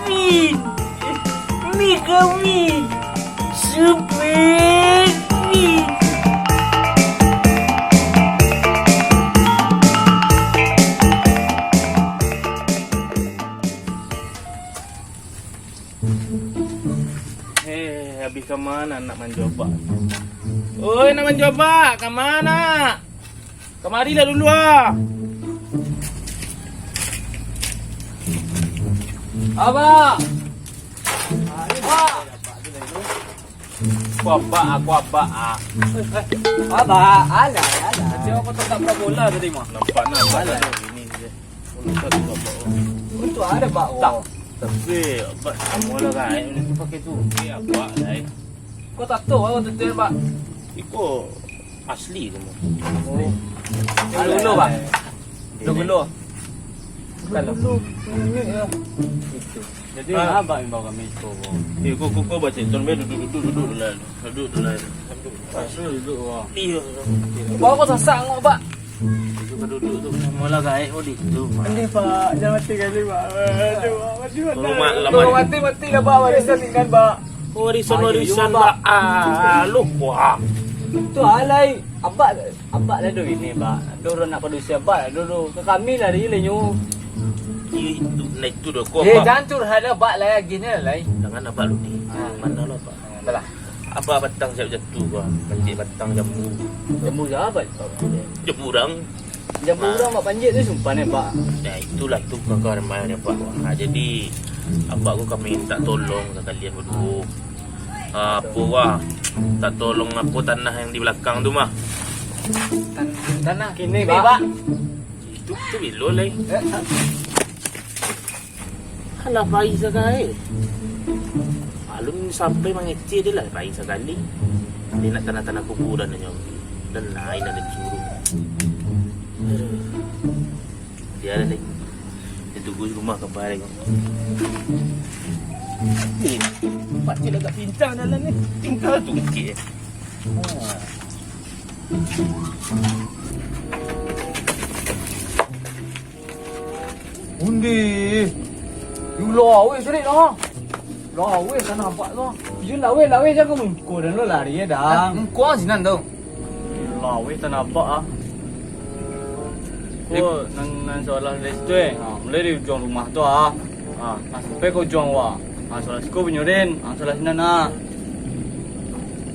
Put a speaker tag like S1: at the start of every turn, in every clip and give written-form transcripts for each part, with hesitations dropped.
S1: Min. Mega Min. Super Min. Habis ke mana nak mencoba? Oi, nak mencoba? Ke mana? Kemarilah dulu ah. Abah. Aku abah.
S2: Abah, alah.
S1: Siapa kau tak pernah bola tadi mah? Nampak
S2: Alah.
S1: Ini dia. Untuk abah.
S2: Untuk ada Pak.
S1: Tak. Tapi abah semua lah kan. Ini pakai tu. Abah lah.
S2: Kau tak tahu aku tentu Pak.
S1: Iko asli semua.
S2: Oh. Dulu Pak. Dulu. Dulu. Itu. Jadi abah yang bawa kami itu.
S1: Kau baca. Tuan Mel duduk dulu. Duduk dulu.
S2: Pasal duduk wah.
S1: Iya.
S2: Bawa kau sasak ngok Pak.
S1: Duduk tu semua lah guys. Oh di tu.
S2: Ini Pak, jangan mati kali Pak. Aduh, mati mana?
S1: Lama
S2: Mati lah Pak, warisan tinggal Pak.
S1: Warisan Pak. Lupa.
S2: Tu alai. Abak lah dulu ini Pak. Dulu nak produksi abak dulu. Ke kami lah dia lenyu.
S1: Itu naik tu dah. Kau
S2: Jangan curhat lah Pak lah gini lah.
S1: jangan abah lu ni. Mana lah Pak?
S2: Belah.
S1: Abah batang siap jatuh gua. Pancik batang jambu.
S2: Jambu sahabat.
S1: Jambu orang.
S2: Jambu orang Pak panjit tu sumpah ni Pak.
S1: Ya itulah tu kakak remaja Pak. Jadi abah aku kami minta tolong ke kalian berdua. Apa wah? Tak tolong apa tanah yang di belakang tu mah.
S2: Tanah kini Pak.
S1: Itu bilo lah. Alah baik sekali. Alun sampai mengecil dia lah baik sekali. Dia nak tanah-tanah kuburan dia nyombi. Dan lain ada suruh. Dia ada ni. Dia tunggu rumah kembali. Ni, pakcik agak pincang dalam ni. Tinggal tungkir.
S2: Undi. You lawe sini lah. Lawe sana nampak tu. You lawe jangan kau dan lo lari ya dah. Kau sini tu. Lawe sana nampak ah. Kau nang soalan restoran. Mulai di ujung rumah tu ah. Sampai kau ujung wah. Soalan kau penyurin. Soalan sini na.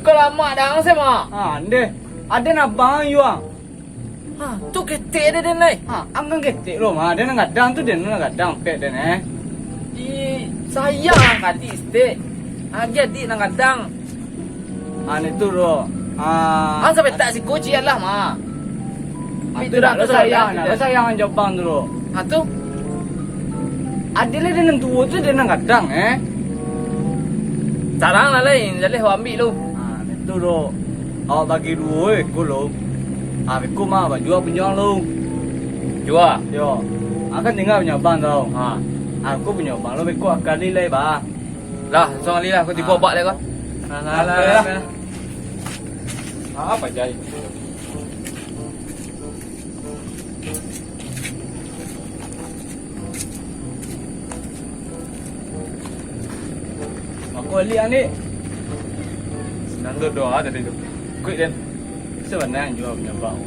S2: Kau lama dah sama. Ande. Ada nak bang you ah. Tu ketek dia ni. Anggang ketek lo mah. Dia nak gadang tu dia nak gadang pek dia ni. Sayang kati istek. Jadi nak gadang. Ni tu lo. Ang sampai tak si kunci lah mah. Itu dah sayang jawabang tu lo. Tu. Adalah dia nak tua tu dia nak gadang Sarang lah lain. Jadi awak ambil lo. Itu lo. Awak bagi dua ekor lo. Aku mah jual penjual lu. Jual? Yo. Akan tinggal punya bang tau. Aku punya bang lu aku kali lagi bah. Lah, soal ni lah aku tiba bak lagi kau. Lah. Apa jadi? Aku lihat ni. Nanti doa tadi tu. Quick then. Sebenarnya jual punya bak.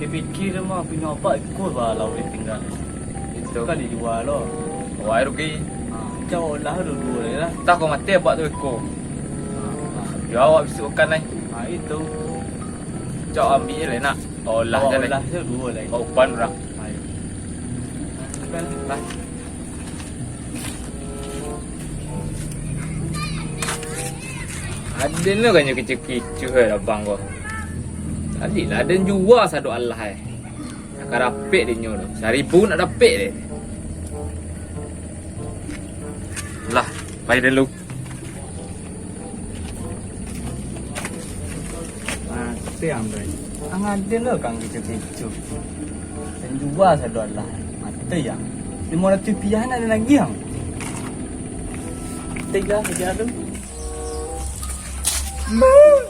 S2: Kepikir mah punya bak ikut bah lalu dia tinggal. Itu kali jual lo.
S1: Wah rugi.
S2: Jauh lah dulu lah.
S1: Tak kau mati bak tu ikut. Ya awak bisa makan ni.
S2: Itu.
S1: Cak ambil je nak. Olah je ni.
S2: Olah je dua lagi.
S1: Kau pan orang.
S2: Lah.
S1: Ada ni kan yang kecil-kecil lah bang kau. Tadi lah ada jual satu Allah nak rapik dia nyuruh. 1,000 nak rapik dia. Lah, baik dulu.
S2: Siang bre. Ang ada lah kang kecil-kecil. Dan jual satu Allah. Mati yang. 500 rupiah nak ada lagi yang. Tiga saja tu.
S3: Mau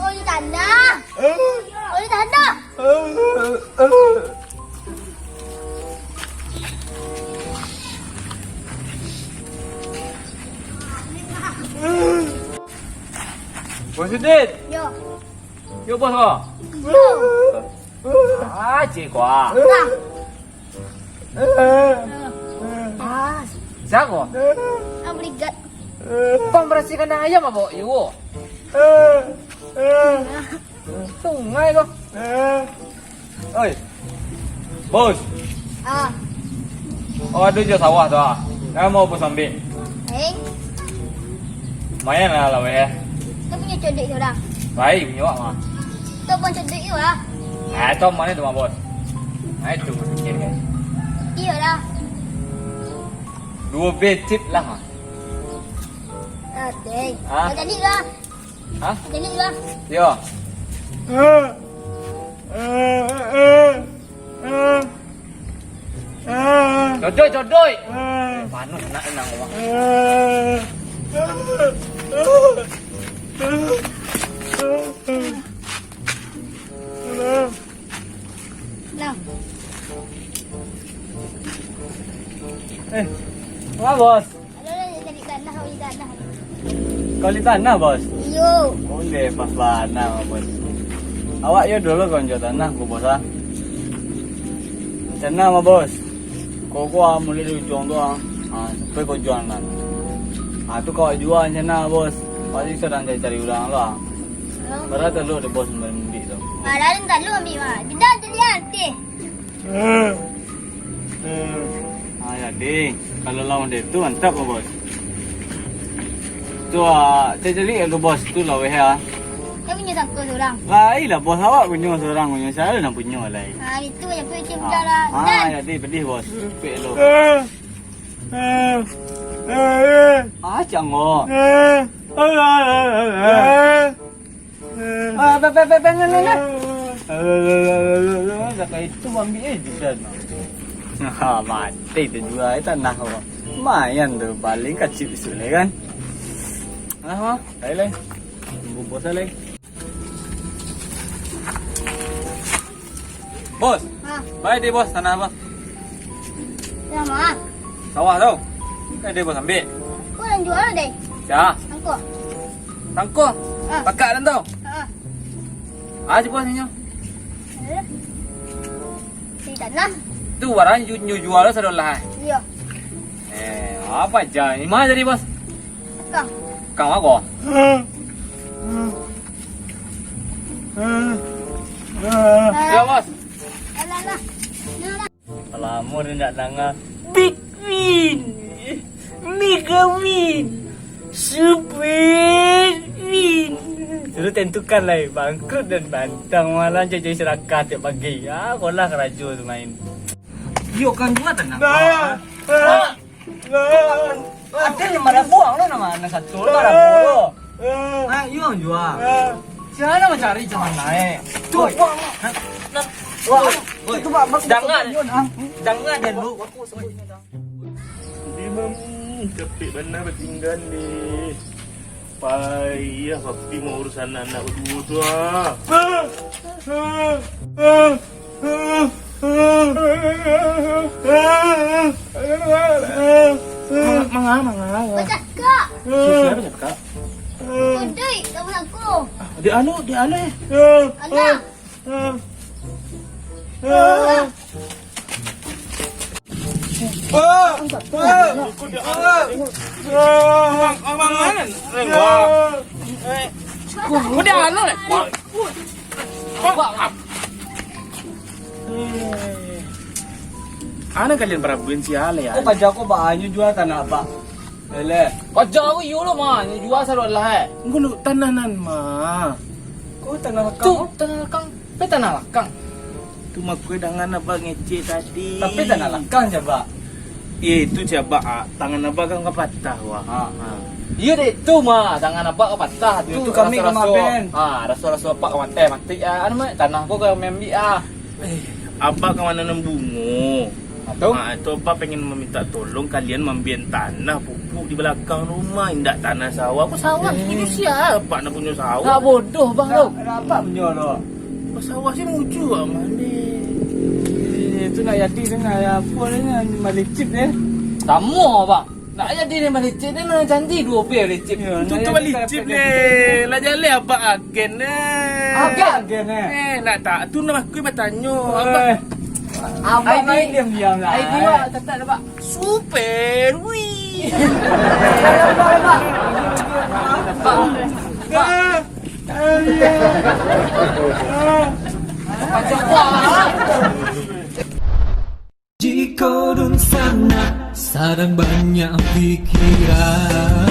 S3: di tanah. Mau di tanah.
S2: Bos Udin.
S3: Yo.
S2: Yo bos kau.
S3: Yo.
S2: Cik kuah.
S3: Bang.
S2: Siapa?
S3: Obrigat.
S2: Pembersih kandang ayam apa? Yo. Sungai kau. Oi. Bos.
S3: Ah.
S2: Oh, ada je sawah tu ah. Saya mau bos ambil. Lumayan lah weh.
S3: Kau punya cedek tu dah.
S2: Baik punya mah.
S3: Kau pun cedek tu lah.
S2: Itu mana tu mah bos? Itu fikir kan.
S3: Iya lah.
S2: 2 becit lah mah.
S3: Okey.
S2: Ah.
S3: Kau jadi lah.
S2: Hah?
S3: Jadi lah.
S2: Yo. Jodoy. Panus nak enang orang.
S3: Nah.
S2: Wah bos.
S3: Ada jadi tanah, kau jadi tanah.
S2: Kau di tanah bos?
S3: Yo.
S2: Boleh pas tanah bos. Awak yo dulu konjo tanah ku bos ah. Tanah mah bos. Kau mulai dari ujung tu ah. Sampai kau jual kan. Tu kau jual tanah bos. Pasti sedang cari ulang lah. Berapa lu ada bos membeli tu?
S3: Lain tak lu ambil mah. Tidak jadi hati.
S2: Ya ding. Kalau lawan dia tu mantap bos. Tu jadi lu bos tu lah weh ah.
S3: Kau punya siapa seorang?
S2: Lah bos awak punya seorang punya saya nak punya lai.
S3: Itu yang punya muda lah.
S2: Ya ding pedih bos. Pek lu. Jangan. Zakat itu ambil aja dan. Mati tu jual tanah kau. Lumayan tu paling kecil sudah kan. Mah, lain. Tunggu bos lain. Bos. Baik deh bos tanah apa?
S3: Sama.
S2: Sawah tau. Kan dia bos ambil.
S3: Kau yang jual deh.
S2: Ya.
S3: Angkut.
S2: Tangkuk. Pakak dan tau. Aja bos ni.
S3: Di tanah.
S2: Tu barang jual sudah lah.
S3: Iya.
S2: Apa aja? Ini mana jadi bos?
S3: Kang.
S2: Kang aku. Ya bos.
S3: Alah.
S2: Alamu dia nak nanga. Big win. Mega win. Super win. Suruh tentukan lah bangkrut dan bantang malah jadi seraka tiap pagi. Kau lah keraju tu main. Yo kan dua tenang. Ada yang marah buang lah nama anak satu marah buang. Yo jual. Siapa nak cari jalan naik? Tu buang. Wah, itu pak jangan dulu. Aku sebutnya dah.
S1: Imam capek benar bertinggal ni. Payah papi mau urusan anak berdua tu ah. Mangga.
S3: Bercakap.
S1: Siapa cakap?
S3: Kudui, kamu aku.
S1: Dia anu.
S3: Alah.
S2: Udah anu le.
S1: Ana kalian berabuin siala ya.
S2: Kau pajak kau banyak jual tanah apa? Lele. Pajak aku yo lo mah, jual sarut lah.
S1: Ngulu tananan mah.
S2: Kau tanah lekang. Tu tanah lekang. Tanah lekang.
S1: Tu mak kue dengan abang ngece tadi.
S2: Tapi tanah lekang coba.
S1: Itu coba tangan abang kan patah wah.
S2: Iya deh, tu mah tangan apa patah. Tu kami kemarin. Rasul-rasul pak mati anu mah tanah kau kami ambil
S1: Abang ke mana nembungu.
S2: Atau?
S1: Itu apa pengen meminta tolong kalian membian tanah pupuk di belakang rumah, indak tanah sawah. Apa sawah? Punya siapa nak punya sawah?
S2: Tak bodoh bang lo. Apa punya lo?
S1: Apa sawah sih muju ah mana?
S2: Itu nak yati tu nak apa ni malik chip ni. Kamu bang. Nak jadi ni malicip ni nak janji 2 pay licip.
S1: Tu tu balik cip le. Lah jalan abak agen
S2: Agen
S1: nak tak tu nama aku bertanya.
S2: Abang main diam-diam lah.
S4: ID awak tetap dapat.
S1: Super. Wih.
S5: Jika dun sana sarang banyak pikiran